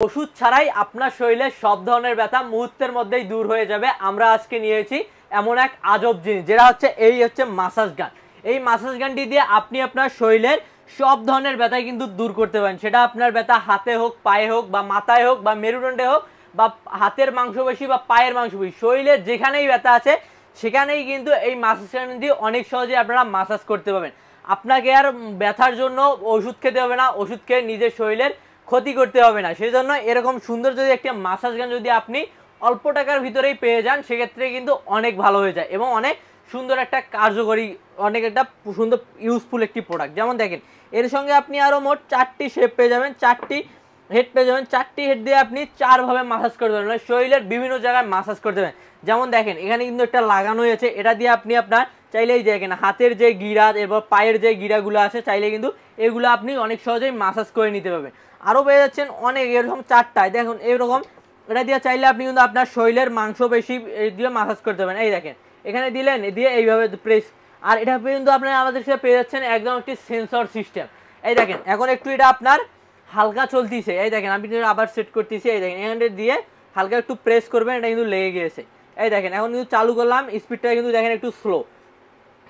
ওষুধ ছাড়াই আপনার শরীরে সব ধরনের ব্যথা মুহূর্তের মধ্যেই দূর হয়ে যাবে। আমরা আজকে নিয়েছি এমন এক আজব জিনিস, যেটা হচ্ছে মাসাজ গান। এই মাসাজ গানটি দিয়ে আপনি আপনার শরীরের সব ধরনের ব্যথা কিন্তু দূর করতে পারেন। সেটা আপনার ব্যথা হাতে হোক, পায়ে হোক, বা মাথায় হোক, বা মেরুদণ্ডে হোক, বা হাতের মাংসপেশি বা পায়ের মাংসপেশি, শরীরের যেখানেই ব্যথা আছে সেখানেই কিন্তু এই মাসাজ গান দিয়ে অনেক সহজে আপনারা মাসাজ করতে পারবেন। আপনাকে আর ব্যথার জন্য ওষুধ খেতে হবে না, ওষুধ খেয়ে নিজের শরীরের ক্ষতি করতে হবে না। সেই জন্য এরকম সুন্দর যদি একটা মাসাজ গান যদি আপনি অল্প টাকার ভিতরেই পেয়ে যান, সেক্ষেত্রে কিন্তু অনেক ভালো হয়ে যায় এবং অনেক সুন্দর একটা কার্যকরী, অনেক একটা সুন্দর ইউজফুল একটি প্রোডাক্ট। যেমন দেখেন, এর সঙ্গে আপনি আরও মোট 4টি শেপ পেয়ে যাবেন, 4টি হেড পেয়ে যাবেন। 4টি হেড দিয়ে আপনি 4ভাবে মাসাজ করতে পারবেন, মানে শরীরের বিভিন্ন জায়গায় মাসাজ করতে পারবেন। যেমন দেখেন, এখানে কিন্তু একটা লাগানো হয়েছে, এটা দিয়ে আপনি আপনার চাইলেই দেখেন হাতের যে গিরা, এরপর পায়ের যে গিরাগুলো আছে, চাইলে কিন্তু এগুলো আপনি অনেক সহজেই মাসাজ করে নিতে পারবেন। আরও পেয়ে যাচ্ছেন অনেক এরকম 4টায়, দেখুন এরকম এটা দিয়ে চাইলে আপনি কিন্তু আপনার শরীরের মাংসপেশি দিয়ে মাসাজ করতে পারবেন। এই দেখেন, এখানে দিলেন, দিয়ে এইভাবে প্রেস, আর এটা কিন্তু আপনার আমাদের সাথে পেয়ে যাচ্ছেন একদম একটি সেন্সর সিস্টেম। এই দেখেন, এখন একটু এটা আপনার হালকা চলতিছে, এই দেখেন আমি আবার সেট করতেছি, এই দেখেন এখানে দিয়ে হালকা একটু প্রেস করবেন, এটা কিন্তু লেগে গিয়েছে। এই দেখেন, এখন কিন্তু চালু করলাম, স্পিডটা কিন্তু দেখেন একটু স্লো,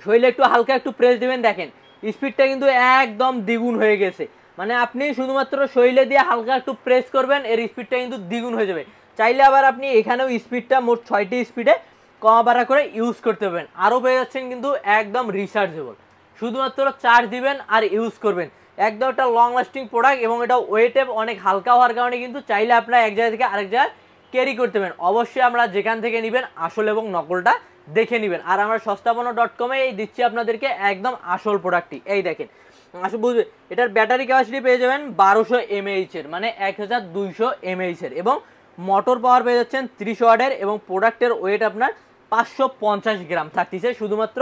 শরীরে একটু হালকা একটু প্রেস দিবেন, দেখেন স্পিডটা কিন্তু একদম দ্বিগুণ হয়ে গেছে। মানে আপনি শুধুমাত্র শরীরে দিয়ে হালকা একটু প্রেস করবেন, এর স্পিডটা কিন্তু দ্বিগুণ হয়ে যাবে। চাইলে আবার আপনি এখানেও স্পিডটা মোট 6টি স্পিডে কমা বাড়া করে ইউজ করতে পারবেন। আরও পেয়ে যাচ্ছেন কিন্তু একদম রিচার্জেবল, শুধুমাত্র চার্জ দিবেন আর ইউজ করবেন। একদম একটা লং লাস্টিং প্রোডাক্ট এবং এটা ওয়েটে অনেক হালকা হওয়ার কারণে কিন্তু চাইলে আপনার এক জায়গা থেকে আরেক জায়গায় ক্যারি করতে পারেন। অবশ্যই আমরা যেখান থেকে নেবেন আসল এবং নকলটা দেখে নেবেন। আর আমরা সস্তাপন্ন.com এই দিচ্ছি আপনাদেরকে একদম আসল প্রোডাক্টটি। এই দেখেন, আসলে বুঝবে, এটার ব্যাটারি ক্যাপাসিটি পেয়ে যাবেন 1200 mAh এর, মানে 1200 mAh এর, এবং মোটর পাওয়ার পেয়ে যাচ্ছেন 30 ওয়াটের, এবং প্রোডাক্টের ওয়েট আপনার 550 গ্রাম থাকতেছে, শুধুমাত্র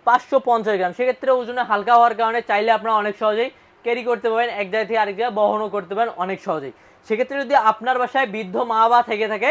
550 গ্রাম। সেক্ষেত্রে ওজনে হালকা হওয়ার কারণে চাইলে আপনারা অনেক সহজেই ক্যারি করতে পারেন, এক জায়গা থেকে আরেক জায়গায় বহনও করতে পারেন অনেক সহজেই। সেক্ষেত্রে যদি আপনার বাসায় বৃদ্ধ মা বাবা থেকে থাকে,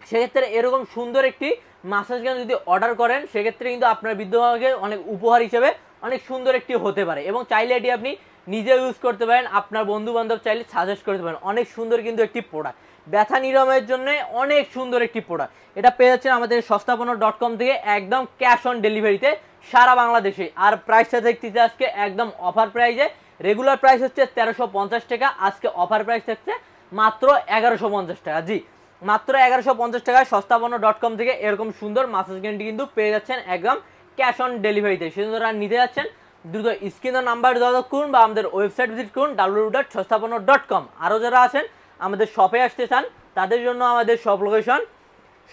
সেক্ষেত্রে এরকম সুন্দর একটি মাসাজ গান যদি অর্ডার করেন, সেক্ষেত্রে কিন্তু আপনার বৃদ্ধ মাকে অনেক উপহার হিসেবে অনেক সুন্দর একটি হতে পারে, এবং চাইলে এটি আপনি নিজে ইউজ করতে পারেন, আপনার বন্ধু বান্ধব চাইলে সাজেস্ট করতে পারেন। অনেক সুন্দর কিন্তু একটি প্রোডাক্ট, ব্যথা নিরাময়ের জন্য অনেক সুন্দর একটি প্রোডাক্ট। এটা পেয়ে যাচ্ছেন আমাদের সস্তাপন্ন.com থেকে একদম ক্যাশ অন ডেলিভারিতে সারা বাংলাদেশে। আর প্রাইসটা দেখতেছে আজকে একদম অফার প্রাইসে। রেগুলার প্রাইস হচ্ছে 1350 টাকা, আজকে অফার প্রাইস থাকছে মাত্র 1150 টাকা। জি, মাত্র 1150 টাকায় সস্তাপন্ন.com থেকে এরকম সুন্দর মাসাজ গানটি কিন্তু পেয়ে যাচ্ছেন একদম ক্যাশ অন ডেলিভারিতে। সেজন্য যারা নিতে যাচ্ছেন দ্রুত স্ক্রিনের নাম্বার যোগাযোগ করুন বা আমাদের ওয়েবসাইট ভিজিট করুন www.সস্তাপন্ন.com। আরও যারা আছেন আমাদের শপে আসতে চান, তাদের জন্য আমাদের শপ লোকেশন,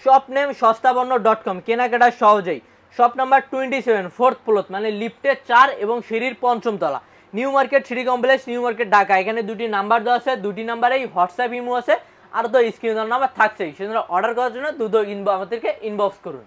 শপ নেম সস্তাপন্ন.com, কেনাকাটা সহজেই। শপ নাম্বার 27, 4th ফ্লোর, মানে লিফটের 4 এবং সিঁড়ির 5ম তলা, new market city complex, new market, Dhaka. এখানে 2টি নাম্বার দেওয়া আছে, 2টি নাম্বারেই হোয়াটসঅ্যাপ ইমো আছে, আর তো স্ক্রিনের নাম্বার থাকছেই। সেজন্য অর্ডার করার জন্য দ্রুত আমাদেরকে ইনবক্স করুন।